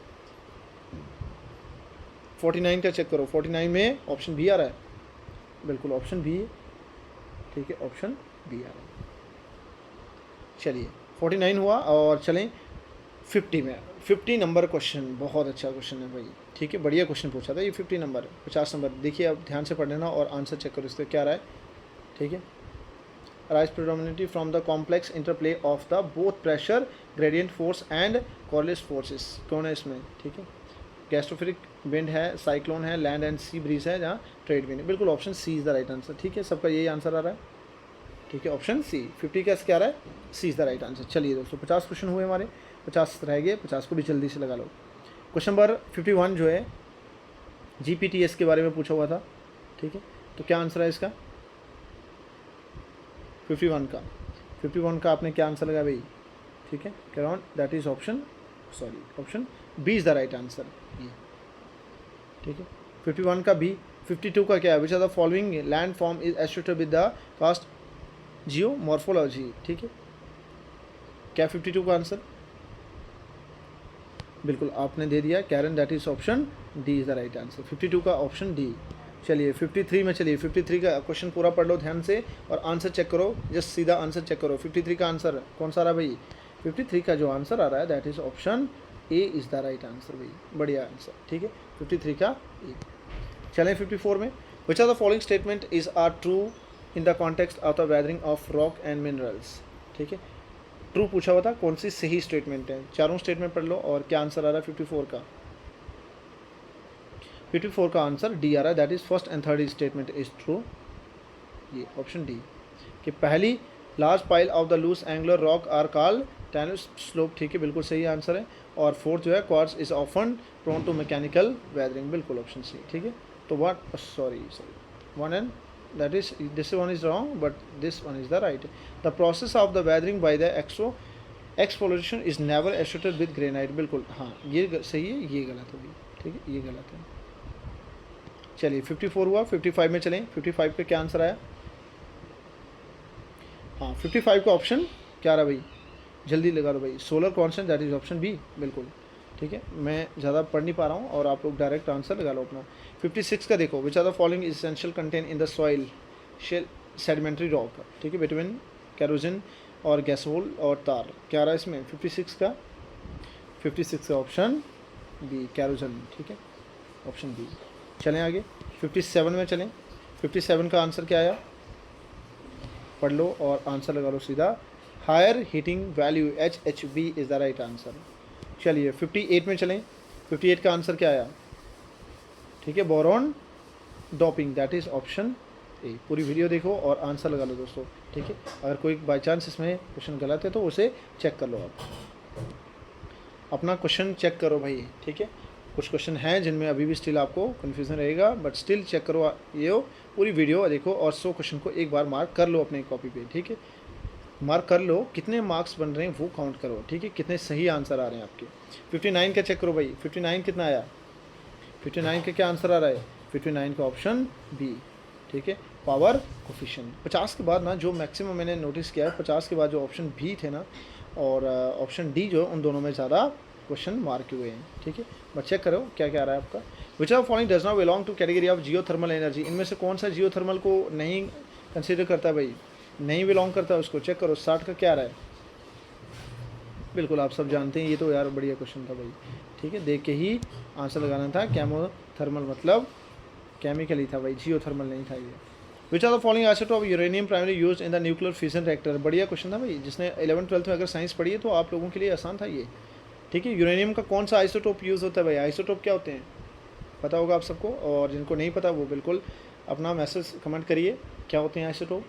49 का चेक करो, 49 में ऑप्शन बी आ रहा है, बिल्कुल ऑप्शन बी, ठीक है ऑप्शन बी आ रहा है। चलिए 49 हुआ और चलें 50 में। 50 नंबर क्वेश्चन, बहुत अच्छा क्वेश्चन है भाई, ठीक है बढ़िया क्वेश्चन पूछा था ये। 50 नंबर 50 नंबर देखिए, अब ध्यान से पढ़ लेना और आंसर चेक करो इसका क्या रहा है, ठीक है। Rise predominantly from the complex interplay of the both pressure gradient force and Coriolis forces, कौन है इसमें, ठीक है। गैस्ट्रोफिरिक विंड है, साइक्लोन है, लैंड एंड सी ब्रीज है, जहाँ ट्रेड विंड है, बिल्कुल option C is the right answer, ठीक है सबका यही आंसर आ रहा है, ठीक है ऑप्शन सी। 50 का क्या आ रहा है, C is the right answer. चलिए दोस्तों 50 क्वेश्चन हुए हमारे, 50 रह गए, 50 को भी जल्दी से लगा लो। क्वेश्चन नंबर 51 जो है जीपीटीएस के बारे में पूछा हुआ था, ठीक है, तो क्या आंसर है इसका 51 का आपने क्या आंसर लगाया भाई, ठीक है, around that is option B is the right answer, ये ठीक है 51 का बी। 52 का क्या है, which are the following landform is associated with the karst geomorphology, ठीक है, क्या 52 का आंसर, बिल्कुल आपने दे दिया karren, that is option D is the right answer, 52 का ऑप्शन डी। चलिए 53 में चलिए, 53 का क्वेश्चन पूरा पढ़ लो ध्यान से और आंसर चेक करो, जस्ट सीधा आंसर चेक करो। 53 का आंसर कौन सा आ रहा है भाई, 53 का जो आंसर आ रहा है that is option A is the right answer भाई, बढ़िया आंसर, ठीक है 53 का ए। चलें 54 में, which are the following statement is are true in the context of the weathering of rock and minerals, ठीक है, ट्रू पूछा हुआ था, कौन सी सही स्टेटमेंट है, चारों स्टेटमेंट पढ़ लो और क्या आंसर आ रहा है 54 का। 54 का आंसर डी आ रहा है, that is first and third statement is true, ये ऑप्शन डी कि पहली large pile of the loose angular rock are called talus slope, ठीक है बिल्कुल सही आंसर है। और फोर्थ जो है quartz is often prone to mechanical weathering, बिल्कुल ऑप्शन सी, ठीक है। तो what sorry one and that is this one is wrong but this one is the right. The process of the weathering by the exfoliation is never associated with granite, बिल्कुल हाँ ये सही है, ये गलत होगी, ठीक है ये गलत है। चलिए 54 हुआ। 55 में चलें, 55 पे क्या आंसर आया, हाँ 55 का ऑप्शन क्या रहा भाई, जल्दी लगा लो भाई, solar constant, that is option B, बिल्कुल ठीक है। मैं ज़्यादा पढ़ नहीं पा रहा हूँ और आप लोग डायरेक्ट आंसर लगा लो अपना। 56 का देखो, which are the following essential content in the soil shale sedimentary rock, ठीक है, बिटवीन कैरोसिन और गैसोल और तार, क्या रहा है इसमें 56 का, 56 का ऑप्शन बी कैरोसिन, ठीक है ऑप्शन बी। चलें आगे 57 में चलें, 57 का आंसर क्या आया, पढ़ लो और आंसर लगा लो सीधा, higher heating value HHV is the right answer. चलिए 58 में चलें, 58 का आंसर क्या आया, ठीक है boron doping, that is option A. पूरी वीडियो देखो और आंसर लगा लो दोस्तों, ठीक है। अगर कोई बाई चांस इसमें क्वेश्चन गलत है तो उसे चेक कर लो, आप अपना क्वेश्चन चेक करो भाई, ठीक है। कुछ क्वेश्चन हैं जिनमें अभी भी स्टिल आपको कन्फ्यूज़न रहेगा, बट स्टिल चेक करो, ये हो पूरी वीडियो देखो और 100 क्वेश्चन को एक बार मार्क कर लो अपने कॉपी पे, ठीक है। मार्क कर लो, कितने मार्क्स बन रहे हैं वो काउंट करो, ठीक है, कितने सही आंसर आ रहे हैं आपके। 59 का चेक करो भाई, 59 कितना आया, 59 का क्या आंसर आ रहा है, 59 का ऑप्शन बी, ठीक है पावर कोफिशिएंट। 50 के बाद ना जो मैक्सिमम मैंने नोटिस किया है, 50 के बाद जो ऑप्शन बी थे ना और ऑप्शन डी जो, उन दोनों में ज़्यादा क्वेश्चन मार्क हुए हैं, ठीक है। बट चेक करो क्या क्या आ रहा है आपका। Which are following does not belong to category of geothermal energy, इनमें से कौन सा जियोथर्मल को नहीं कंसिडर करता भाई, नहीं बिलोंग करता उसको, चेक करो। 60 का क्या आ रहा है, बिल्कुल आप सब जानते हैं, ये तो यार बढ़िया क्वेश्चन था भाई, ठीक है, देख के ही आंसर लगाना था। कैमोथर्मल मतलब केमिकल ही था भाई, जियोथर्मल नहीं था ये। Which are the following isotope of uranium primary used in the nuclear fission reactor, बढ़िया क्वेश्चन था भाई, जिसने 11th-12th में अगर साइंस पढ़ी है तो आप लोगों के लिए आसान था ये, ठीक है। यूरेनियम का कौन सा आइसोटोप यूज़ होता है भाई, आइसोटोप क्या होते हैं पता होगा आप सबको, और जिनको नहीं पता वो बिल्कुल अपना मैसेज कमेंट करिए क्या होते हैं आइसोटोप,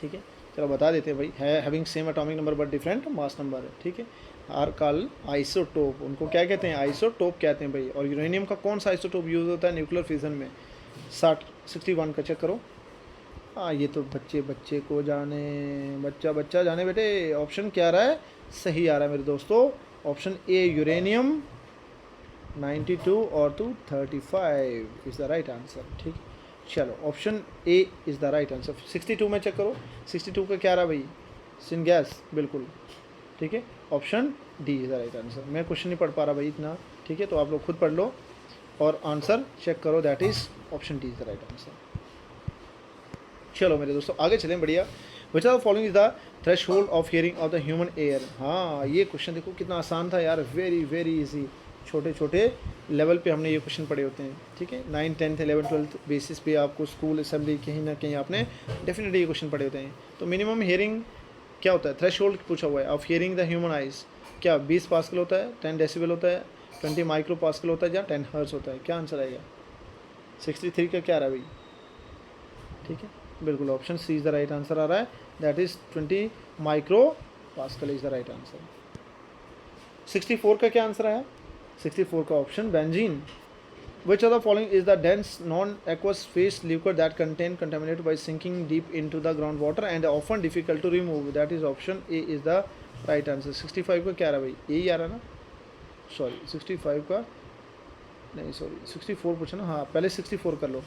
ठीक है। चलो बता देते हैं भाई, है having same atomic number but different mass number है, ठीक है, आर कॉल्ड आइसोटोप, उनको क्या कहते हैं, आइसोटोप कहते हैं भाई। और यूरेनियम का कौन सा आइसोटोप यूज़ होता है न्यूक्लियर फिजन में, 61 का चेक करो, हाँ ये तो बच्चे बच्चे को जाने, बच्चा बच्चा जाने बेटे। ऑप्शन क्या आ रहा है, सही आ रहा है मेरे दोस्तों, ऑप्शन ए यूरेनियम 92 और 235 इज़ द राइट आंसर। ठीक, चलो option A is the right answer. 62 में चेक करो, 62 का क्या रहा भाई, सिनगैस, बिल्कुल ठीक है, option D is the right answer. मैं क्वेश्चन नहीं पढ़ पा रहा भाई इतना, ठीक है, तो आप लोग खुद पढ़ लो और आंसर चेक करो, that is option D is the right answer. चलो मेरे दोस्तों आगे चलें, बढ़िया। Which are the following is the threshold of hearing of the human ear. हाँ ये क्वेश्चन देखो कितना आसान था यार, वेरी वेरी इजी, छोटे छोटे लेवल पे हमने ये क्वेश्चन पढ़े होते हैं। ठीक है, 9, 10, 11, 12 बेसिस पे आपको स्कूल असेंबली कहीं ना कहीं आपने डेफिनेटली ये क्वेश्चन पढ़े होते हैं। तो मिनिमम हियरिंग क्या होता है, थ्रेशोल्ड पूछा हुआ है of hearing the human eyes, क्या 20 पास्कल होता है, 10 डेसिबल होता है, 20 माइक्रो पास्कल होता है, या 10 हर्ट्ज होता है? क्या आंसर आएगा? 63 का क्या रहा भाई? ठीक है, बिल्कुल option C is the right answer आ रहा है, that is 20 micro pascal is the right answer. 64 का क्या आंसर आया? 64 का option benzene. Which of the following is the dense non-aqueous phase liquid that contain contaminated by sinking deep into the groundwater and often difficult to remove? That is option A is the right answer। 65 का क्या रहा भाई, ए ही आ रहा ना, sorry 65 का नहीं, sorry 64 पूछा ना, हाँ पहले 64 कर लो।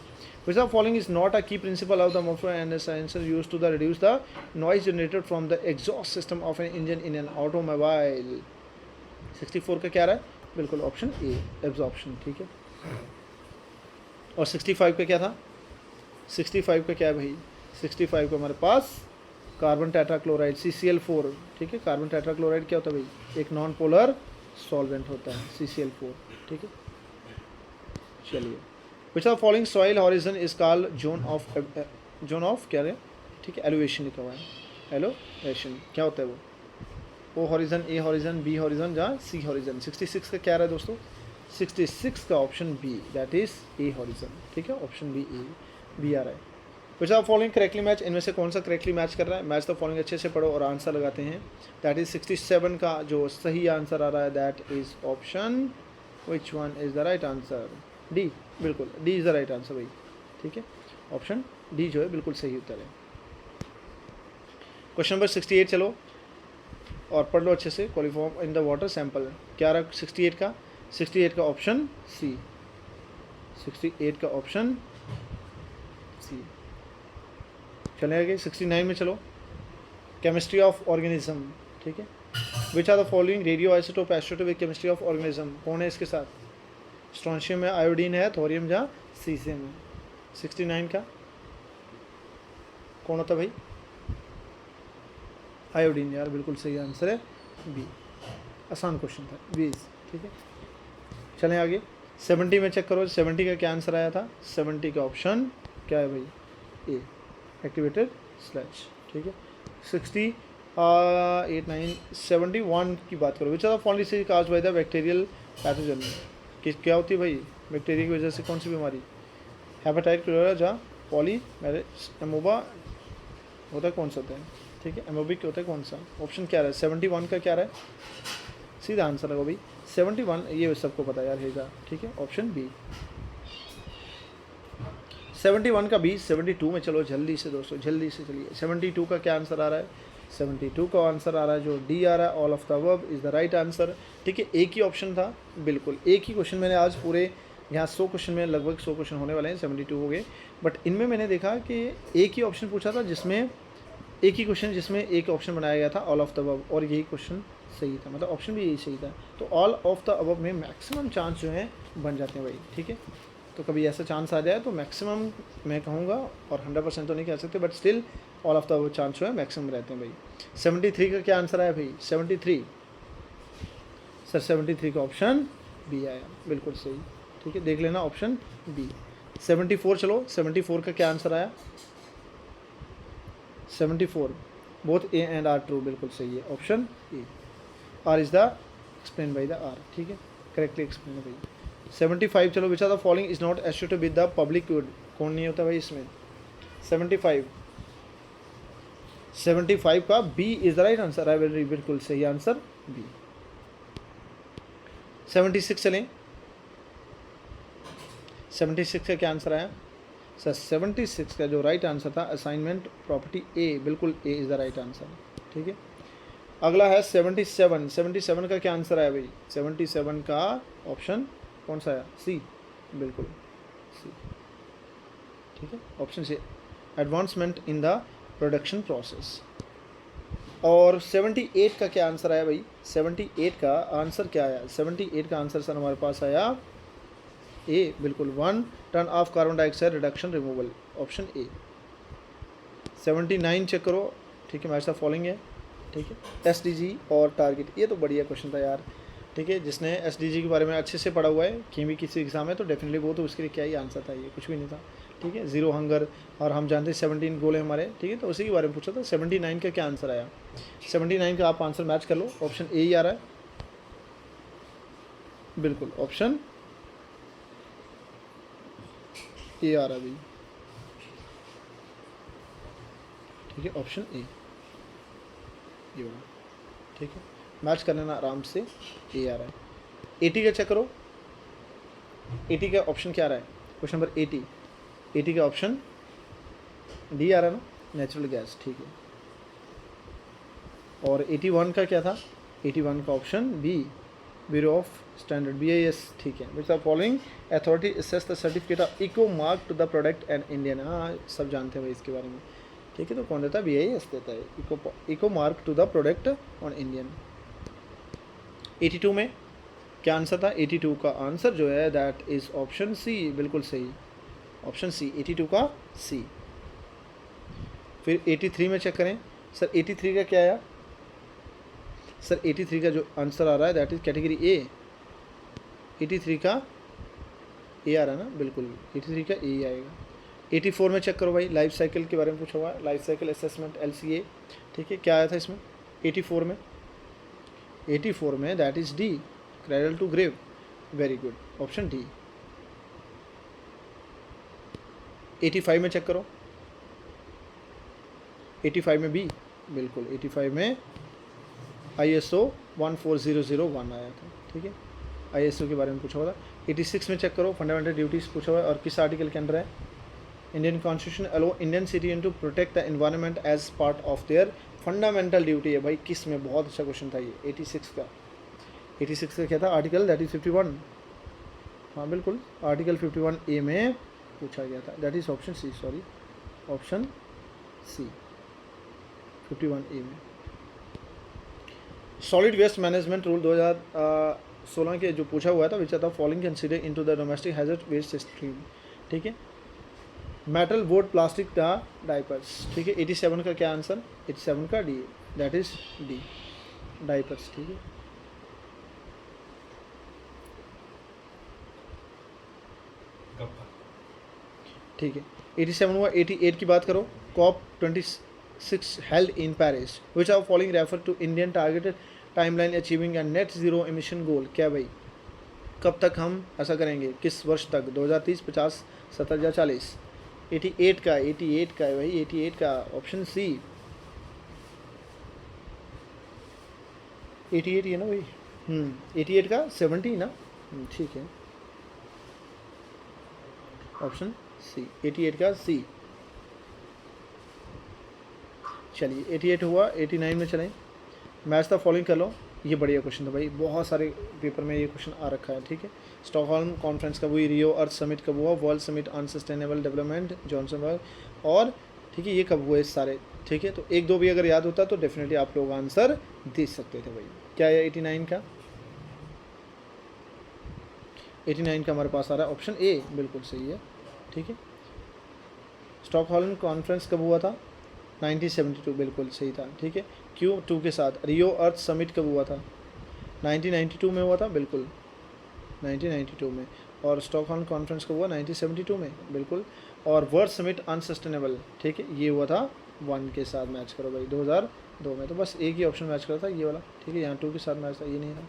Which of the following is not a key principle of the morpho and sensor used to reduce the noise generated from the exhaust system of an engine in an automobile? 64 का क्या रहा है? बिल्कुल ऑप्शन ए एब्जॉर्प्शन। ठीक है, और 65 का क्या था? 65 का क्या है भाई? 65 का हमारे पास कार्बन टेट्राक्लोराइड CCl4। ठीक है, कार्बन टेट्राक्लोराइड क्या होता है भाई? एक नॉन पोलर सॉल्वेंट होता है CCl4। ठीक है, चलिए। Which are following soil horizon is called zone of क्या है? ठीक है, एलिवेशन लिखा हुआ है, एलिवेशन क्या होता है वो? ओ हॉरिजन, ए हॉरिजन, बी हॉरिजन, जहाँ सी हॉरिजन। 66 का क्या रहा है दोस्तों? 66 का option B, that is A horizon. ठीक है, ऑप्शन बी ए बी आ रहा है। Which are following correctly match, इनमें से कौन सा करेक्टली मैच कर रहा है? मैच द फॉलोइंग अच्छे से पढ़ो और आंसर लगाते हैं। दैट इज 67 का जो सही आंसर आ रहा है, that is option, which one is the right answer? D, बिल्कुल D is the right answer भाई। ठीक है, ऑप्शन डी जो है बिल्कुल सही उत्तर है। क्वेश्चन नंबर 68 चलो और पढ़ लो अच्छे से। Coliform in the water sample क्या रहा 68 का? 68 का ऑप्शन सी, 68 का ऑप्शन सी। चले आगे 69 में चलो। Chemistry of organism. ठीक है, which are the following radio isotope एस्ट्रोटोपिक केमिस्ट्री ऑफ ऑर्गेनिज्म? कौन है इसके साथ? स्ट्रोंशियम में आयोडीन है, थोरियम जहाँ सीजियम है। 69 का कौन होता भाई? आयोडीन यार, बिल्कुल सही आंसर है बी। आसान क्वेश्चन था, बी। ठीक है, चलें आगे। 70 में चेक करो, 70 का क्या आंसर आया था? 70 का ऑप्शन क्या है भाई? A, activated slash. ठीक है, 60 8 9 71 की बात करो। Which are the following disease caused by the bacterial pathogen? कि क्या होती है भाई बैक्टीरिया की वजह से? कौन सी बीमारी? हेपेटाइट क्लोरा, जहाँ पॉली एमोबा होता है, कौन सा होता है? ठीक है, एमोबिक होता है, कौन सा? ऑप्शन क्या रहा है? 71 का क्या रहा है? सीधा आंसर होगा भाई 71, ये सबको पता यार है। ठीक है, ऑप्शन बी 71 का बी। 72 में चलो जल्दी से दोस्तों, जल्दी से चलिए। 72 का क्या आंसर आ रहा है? 72 का आंसर आ रहा है जो डी आ रहा है, all of the above is the right answer. ठीक है, एक ही ऑप्शन था, बिल्कुल एक ही क्वेश्चन मैंने आज पूरे यहाँ 100 क्वेश्चन में लगभग 100 क्वेश्चन होने वाले हैं, 72 हो गए, बट इनमें मैंने देखा कि एक ही ऑप्शन पूछा था जिसमें एक ही क्वेश्चन जिसमें एक ऑप्शन बनाया गया था ऑल ऑफ द अबव, और यही क्वेश्चन सही था, मतलब ऑप्शन भी यही सही था। तो ऑल ऑफ द अबव में मैक्सिमम चांस जो है बन जाते हैं भाई। ठीक है, तो कभी ऐसा चांस आ जाए तो मैक्सिमम मैं कहूँगा, और 100% तो नहीं कह सकते, but still all of the above chance जो है मैक्सिमम रहते हैं भाई। 73 का क्या आंसर आया भाई? 73 सर, 73 का ऑप्शन बी आया, बिल्कुल सही। ठीक है, देख लेना ऑप्शन बी। 74 चलो, 74 का क्या आंसर आया? 74 both A and R true, बिल्कुल सही है, option A. R is the explain by the R. ठीक है, करेक्टली एक्सप्लेन है भाई। 75 चलो, which are the following is not associated with the public good? कौन नहीं होता भाई इसमें? 75 का B is the right answer, I will बिल्कुल सही आंसर बी। 76 चलें, 76 का क्या आंसर आया? सर 76 का जो राइट आंसर था असाइनमेंट प्रॉपर्टी ए, बिल्कुल A is the right answer. ठीक है, अगला है 77। 77 का क्या आंसर आया भाई? 77 का ऑप्शन कौन सा आया? सी, बिल्कुल सी। ठीक है, option C, advancement in the production process. और 78 का क्या आंसर आया भाई? 78 का आंसर क्या आया? 78 का आंसर सर हमारे पास आया ए, बिल्कुल 1 ton of carbon dioxide reduction removal, option A. 79 check करो। ठीक है, मैच द फॉलोइंग है। ठीक है, एसडीजी और टारगेट, ये तो बढ़िया क्वेश्चन था यार। ठीक है, जिसने एसडीजी के बारे में अच्छे से पढ़ा हुआ है, कहीं भी किसी एग्जाम है तो डेफिनेटली वो तो उसके लिए क्या ही आंसर था, ये कुछ भी नहीं था। ठीक है, जीरो हंगर, और हम जानते हैं 17 गोल है हमारे। ठीक है, तो उसी के बारे में पूछा था। 79 का क्या आंसर आया? 79 का आप आंसर मैच कर लो, ऑप्शन ए ही आ रहा है, बिल्कुल ऑप्शन ए आ रहा है भाई। ठीक है, ऑप्शन ए ये वाला। ठीक है, मैच कर लेना आराम से, ए आ रहा है। 80 का चेक करो। 80 का ऑप्शन क्या आ रहा है? क्वेश्चन नंबर 80, 80 का ऑप्शन डी आ रहा है ना, नेचुरल गैस। ठीक है, और 81 का क्या था? 81 का option B, bureau of standard, BIS। ठीक है, which are following authority assess the certificate of eco mark to the product and Indian. हाँ, सब जानते हैं भाई इसके बारे में। ठीक है, तो कौन देता है? BIS देता है eco mark to the product on Indian. 82 में क्या आंसर था? 82 का आंसर जो है दैट इज ऑप्शन सी, बिल्कुल सही, ऑप्शन सी, 82 का सी। फिर 83 में चेक करें। सर 83 का क्या आया? सर 83 का जो आंसर आ रहा है दैट इज कैटेगरी ए। 83 का ए आ रहा है ना, बिल्कुल 83 का ए आएगा। 84 में चेक करो भाई, लाइफ साइकिल के बारे में पूछा हुआ है, लाइफ साइकिल असेसमेंट, LCA। ठीक है, क्या आया था इसमें 84 में? 84 में that is D, cradle to grave, very good, option D. 85 में चेक करो। 85 में बी, बिल्कुल 85 में ISO 14001 आया था। ठीक है, ISO के बारे में पूछा हुआ था। 86 में चेक करो, फंडामेंटल ड्यूटीज़ पूछा हुआ है, और किस आर्टिकल के अंदर है? Indian constitution allow Indian citizen to protect the environment as part of their fundamental duty है भाई। किस में? बहुत अच्छा क्वेश्चन था ये 86 का। 86 का क्या था? Article that is 51। हाँ बिल्कुल, आर्टिकल 51A में पूछा गया था, that is option C, sorry option C, 51A में। सॉलिड वेस्ट मैनेजमेंट रूल 2016 के जो पूछा हुआ था, which are the following consider into the domestic hazard waste stream. ठीक है, मेटल, वुड, प्लास्टिक का डाइपर्स। ठीक है, 87 का क्या आंसर? 87 का D, that is D, diapers. ठीक है, ठीक है, 87 हुआ। 88 की बात करो। COP26 held in Paris, which are following refer to Indian targeted timeline achieving and net zero emission goal. क्या भाई, कब तक हम ऐसा करेंगे, किस वर्ष तक? 2030, 50, 70 या 40? 88 का, 88 का है भाई, 88 का, ऑप्शन सी, 88 है ना भाई। 88 का 70 ना, ठीक है, ऑप्शन सी, 88 का सी। चलिए 88 हुआ। 89 में चलें, मैच द फॉलोइंग कर लो। ये बढ़िया क्वेश्चन था भाई, बहुत सारे पेपर में ये क्वेश्चन आ रखा है। ठीक है, स्टॉकहोल्म कॉन्फ्रेंस कब हुई? रियो अर्थ समिट कब हुआ? World summit on sustainable development Johannesburg, और ठीक है ये कब हुए सारे? ठीक है, तो एक दो भी अगर याद होता तो डेफिनेटली आप लोग आंसर दे सकते थे भाई। क्या है 89 का? 89 का हमारे पास आ रहा है ऑप्शन ए, बिल्कुल सही है। ठीक है, स्टॉकहोल्म कॉन्फ्रेंस कब हुआ था? 1972, बिल्कुल सही था। ठीक है, Q2 के साथ। रियो अर्थ समिट कब हुआ था? 1992 में हुआ था, बिल्कुल 1992 में। और स्टॉकहोल्म कॉन्फ्रेंस कब हुआ? 1972 में, बिल्कुल। और वर्ल्ड समिट अनसस्टेनेबल, ठीक है, ये हुआ था 1 के साथ, मैच करो भाई 2002 में। तो बस एक ही ऑप्शन मैच करा था, ये वाला। ठीक है, यहाँ 2 के साथ मैच था, ये नहीं था।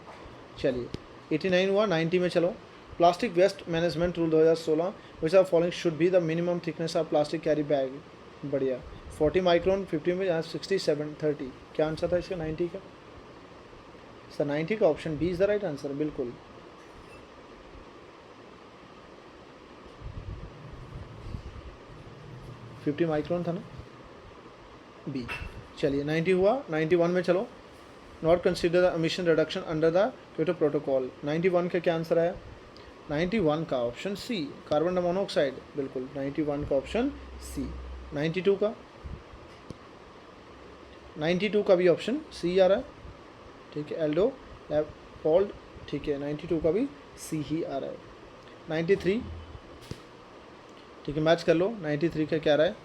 चलिए 89 हुआ। 90 में चलो, plastic waste management rule 2016, which are following should be the minimum thickness of plastic carry bag. बढ़िया, 40 माइक्रोन, 50 में, यहाँ 67, 30। क्या आंसर था इसका? 90 का। सर 90 का option B is the right answer, बिल्कुल। 50 माइक्रोन था ना, बी। चलिए 90 हुआ। 91 में चलो, not consider the emission reduction under the Kyoto protocol. 91 का क्या आंसर आया? 91 का ऑप्शन सी, कार्बन मोनोऑक्साइड, बिल्कुल 91 का ऑप्शन सी। 92 का, 92 का भी ऑप्शन सी आ रहा है, ठीक है, एल्डो पोल्ड, ठीक है, 92 का भी सी ही आ रहा है। 93, ठीक है, मैच कर लो। 93 का क्या रहा है,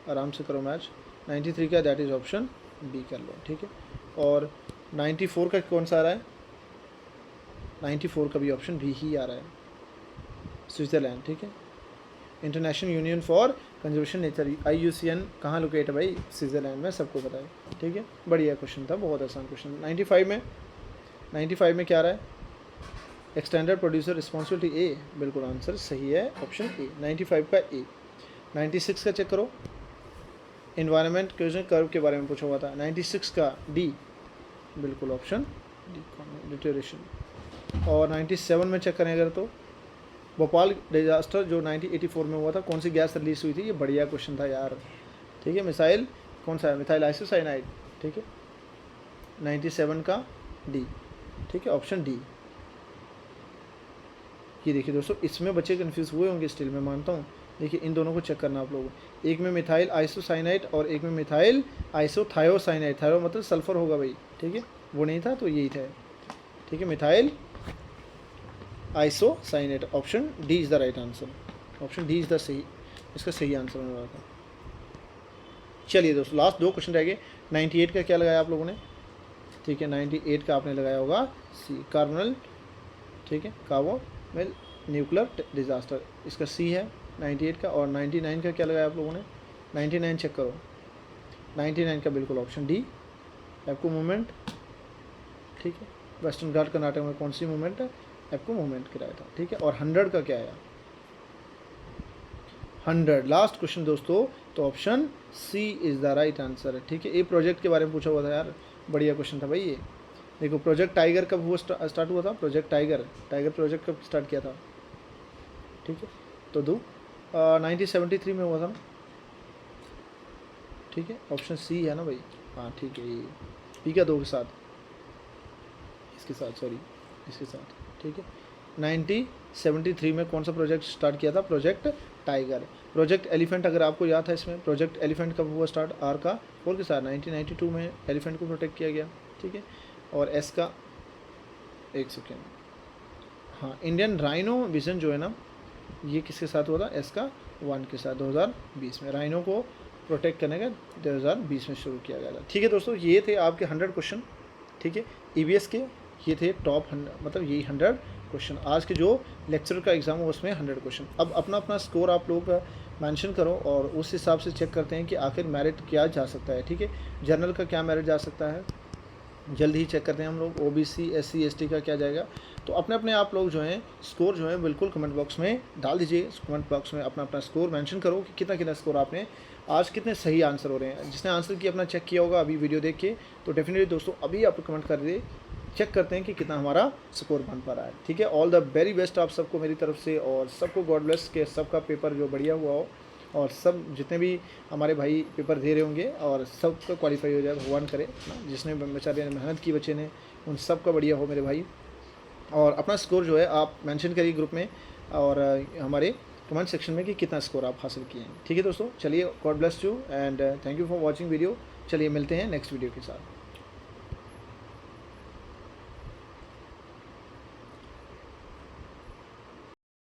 आराम से करो मैच। 93 का दैट इज़ ऑप्शन बी कर लो, ठीक है। और 94 का कौन सा आ रहा है? 94 का भी ऑप्शन बी ही आ रहा है, स्विट्ज़रलैंड, ठीक है। International union for conservation nature, IUCN कहाँ लोकेट है भाई? स्विट्ज़रलैंड में, सबको पता है, ठीक है। बढ़िया क्वेश्चन था, बहुत आसान क्वेश्चन। 95 में क्या आ रहा है? एक्सटेंडेड प्रोड्यूसर रिस्पॉन्सिबिलिटी, ए, बिल्कुल आंसर सही है, ऑप्शन ए, 95 का ए। 96 का चेक करो, इन्वायरमेंट क्वेश्चन कर्व के बारे में पूछा हुआ था। 96 का डी, बिल्कुल ऑप्शन डी, डिटेरेशन। और 97 में चेक करें अगर तो भोपाल डिजास्टर जो 1984 में हुआ था, कौन सी गैस रिलीज हुई थी? ये बढ़िया क्वेश्चन था यार, ठीक है। मिसाइल कौन सा है? मिथाइल आइसोसाइनाइड, ठीक है। 97 का डी, ठीक है, ऑप्शन डी। ये देखिए दोस्तों, इसमें बच्चे कन्फ्यूज़ हुए होंगे स्टिल, मैं मानता हूँ। देखिए इन दोनों को चेक करना आप लोगों को, एक में मिथाइल आइसोसाइनाइड और एक में मिथाइल आइसोथायोसाइनाइड। थायो मतलब सल्फर होगा भाई, ठीक है, वो नहीं था तो यही था, ठीक है, methyl isocyanate. Option D is the right answer, option D is the सही, इसका सही आंसर होने वाला था। चलिए दोस्तों, लास्ट 2 क्वेश्चन रह गए। 98 का क्या लगाया आप लोगों ने? ठीक है, 98 का आपने लगाया होगा सी, कार्बोनल, ठीक है, कार्बोनिल न्यूक्लियर डिजास्टर, इसका सी है 98 का। और 99 का क्या लगाया आप लोगों ने? 99 चेक करो, 99 का बिल्कुल ऑप्शन डी, एप्को मूवमेंट, ठीक है। वेस्टर्न घाट कर्नाटक में कौन सी मूवमेंट है? एप्को मूवमेंट कराया था, ठीक है। और 100 का क्या आया? 100 लास्ट क्वेश्चन दोस्तों, तो option C is the right answer है, ठीक है। ये प्रोजेक्ट के बारे में पूछा हुआ था यार, बढ़िया क्वेश्चन था भाई ये। देखो प्रोजेक्ट टाइगर कब हुआ, स्टार्ट हुआ था? प्रोजेक्ट टाइगर प्रोजेक्ट कब स्टार्ट किया था? ठीक है, तो 1973 में हुआ था ना, ठीक है, ऑप्शन सी है ना भाई, हाँ ठीक है। ये पी का 2 के साथ, इसके साथ, सॉरी इसके साथ, ठीक है। 1973 में कौन सा प्रोजेक्ट स्टार्ट किया था? Project tiger. प्रोजेक्ट एलिफेंट अगर आपको याद है, इसमें प्रोजेक्ट एलिफेंट कब हुआ स्टार्ट? आर का 4 के साथ 1992 में एलिफेंट को प्रोटेक्ट किया गया, ठीक है। और एस का, एक सेकेंड, हाँ, इंडियन राइनो विजन जो है ना, ये किसके साथ हुआ था? एस का 1 के साथ 2020 में राइनो को प्रोटेक्ट करने का 2020 में शुरू किया गया था, ठीक है दोस्तों। ये थे आपके 100 क्वेश्चन, ठीक है, EVS के, ये थे टॉप 100, मतलब यही 100 क्वेश्चन। आज के जो लेक्चर का एग्ज़ाम हुआ उसमें 100 क्वेश्चन। अब अपना अपना स्कोर आप लोग मेंशन करो और उस हिसाब से चेक करते हैं कि आखिर मेरिट क्या जा सकता है, ठीक है। जनरल का क्या मेरिट जा सकता है, जल्द ही चेक करते हैं हम लोग। OBC SC ST का क्या जाएगा, तो अपने अपने आप लोग जो हैं स्कोर जो है बिल्कुल कमेंट बॉक्स में डाल दीजिए। कमेंट बॉक्स में अपना अपना स्कोर मेंशन करो कि कितना कितना स्कोर आपने आज, कितने सही आंसर हो रहे हैं। जिसने आंसर किया अपना चेक किया होगा अभी वीडियो देख के, तो डेफिनेटली दोस्तों अभी आप कमेंट कर दीजिए, चेक करते हैं कि कितना हमारा स्कोर बन पा रहा है, ठीक है। ऑल द वेरी बेस्ट आप सबको मेरी तरफ से, और सबको गॉड ब्लेस के सबका पेपर जो बढ़िया हुआ हो, और सब जितने भी हमारे भाई पेपर दे रहे होंगे और सबका क्वालिफाई हो जाए, भगवान करे ना। जिसने बेचारे ने मेहनत की, बच्चे ने, उन सब का बढ़िया हो मेरे भाई। और अपना स्कोर जो है आप मेंशन करिए ग्रुप में और हमारे कमेंट सेक्शन में कि कितना स्कोर आप हासिल किए हैं, ठीक है दोस्तों। चलिए, God bless you and thank you for watching video. चलिए मिलते हैं नेक्स्ट वीडियो के साथ।